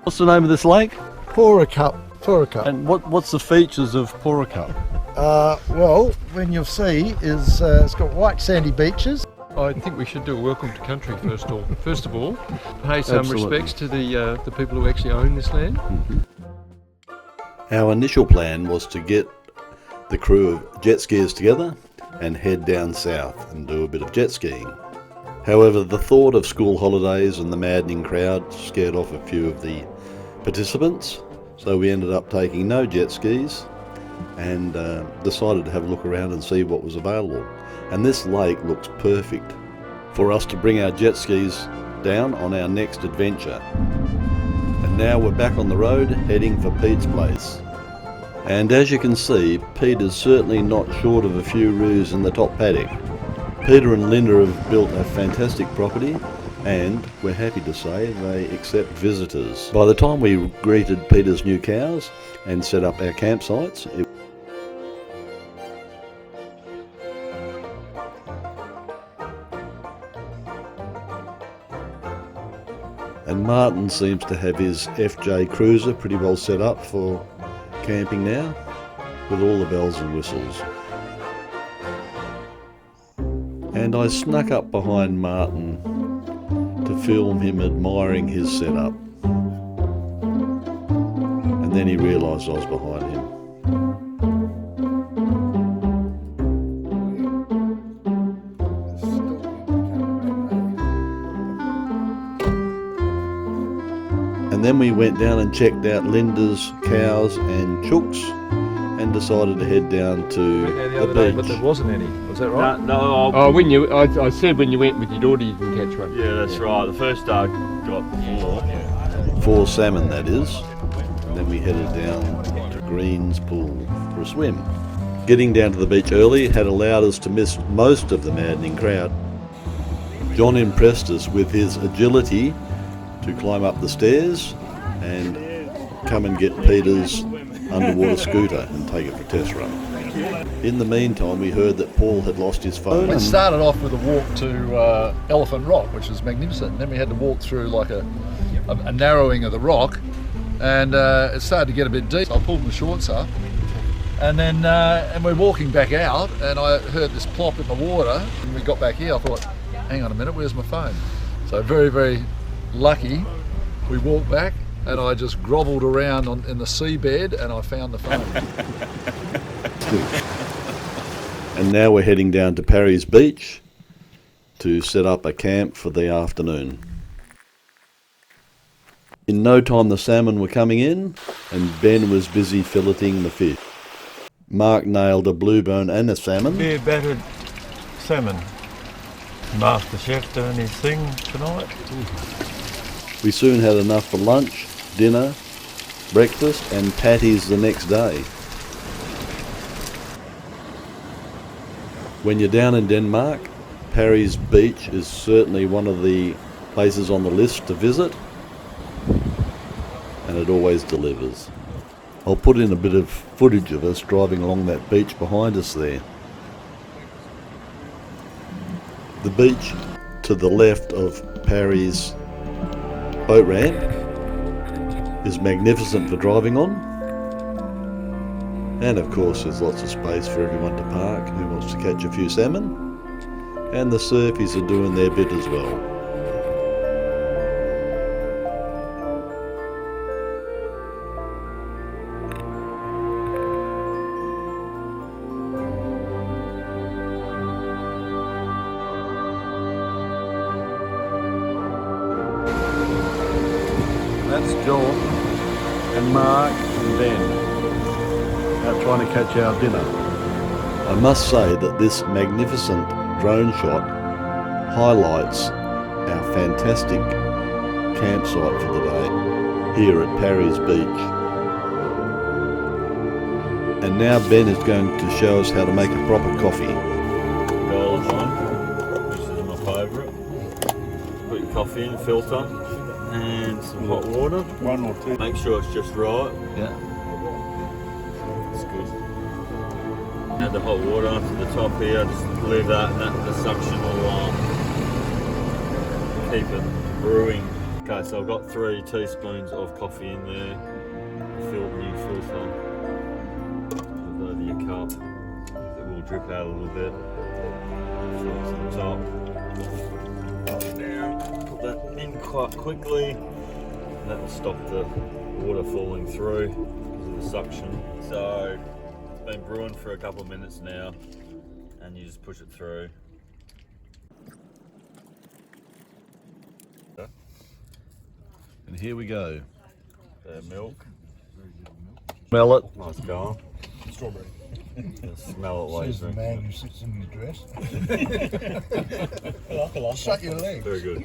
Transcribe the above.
What's the name of this lake? Poracup. And what's the features of Poracup? Well, when you'll see is it's got white sandy beaches. I think we should do a welcome to country first of all. Pay some respects to the people who actually own this land. Mm-hmm. Our initial plan was to get the crew of jet skiers together and head down south and do a bit of jet skiing. However, the thought of school holidays and the maddening crowd scared off a few of the participants, so we ended up taking no jet skis and decided to have a look around and see what was available. And this lake looks perfect for us to bring our jet skis down on our next adventure. And now we're back on the road heading for Pete's place. And as you can see, Pete is certainly not short of a few roos in the top paddock. Peter and Linda have built a fantastic property, and we're happy to say they accept visitors. By the time we greeted Peter's new cows and set up our campsites, and Martin seems to have his FJ Cruiser pretty well set up for camping now, with all the bells and whistles. And I snuck up behind Martin to film him admiring his setup. And then he realised I was behind him. And then we went down and checked out Linda's cows and chooks and decided to head down to the beach. But there wasn't any, was that right? No. I said when you went with your daughter you didn't catch one. Yeah, that's right. The first day I got 4 salmon, that is. And then we headed down to Green's pool for a swim. Getting down to the beach early had allowed us to miss most of the maddening crowd. John impressed us with his agility to climb up the stairs and come and get Peter's underwater scooter and take it for a test run. In the meantime, we heard that Paul had lost his phone. We started off with a walk to Elephant Rock, which was magnificent. And then we had to walk through like a narrowing of the rock, and it started to get a bit deep. So I pulled my shorts up, and then and we're walking back out, and I heard this plop in the water. And we got back here, I thought, hang on a minute, where's my phone? So very, very lucky, we walked back, and I just grovelled around in the seabed and I found the phone. And now we're heading down to Parry's Beach to set up a camp for the afternoon. In no time the salmon were coming in and Ben was busy filleting the fish. Mark nailed a blue bone and a salmon. Beer battered salmon. Master Chef doing his thing tonight. We soon had enough for lunch, dinner, breakfast and patties the next day. When you're down in Denmark, Parry's Beach is certainly one of the places on the list to visit, and it always delivers. I'll put in a bit of footage of us driving along that beach behind us there. The beach to the left of Parry's boat ramp is magnificent for driving on, and of course there's lots of space for everyone to park who wants to catch a few salmon, and the surfies are doing their bit as well. That's John and Mark and Ben out trying to catch our dinner. I must say that this magnificent drone shot highlights our fantastic campsite for the day here at Parry's Beach. And now Ben is going to show us how to make a proper coffee. Golden one. This is my favourite. Put your coffee in, filter. And some hot water. 1 or 2. Make sure it's just right. Yeah. That's good. Add the hot water to the top here. Just leave that and the suction will keep it brewing. Okay, so I've got 3 teaspoons of coffee in there. New filter. Put over your cup. It will drip out a little bit. Fill it to the top. Up down. Put that in quite quickly. And that will stop the water falling through because of the suction. So it's been brewing for a couple of minutes now, and you just push it through. And here we go. The milk. Smell it. Nice going. Strawberry. Smell it while you Says the drink. man who sits in the dress. Suck your leg. Very good.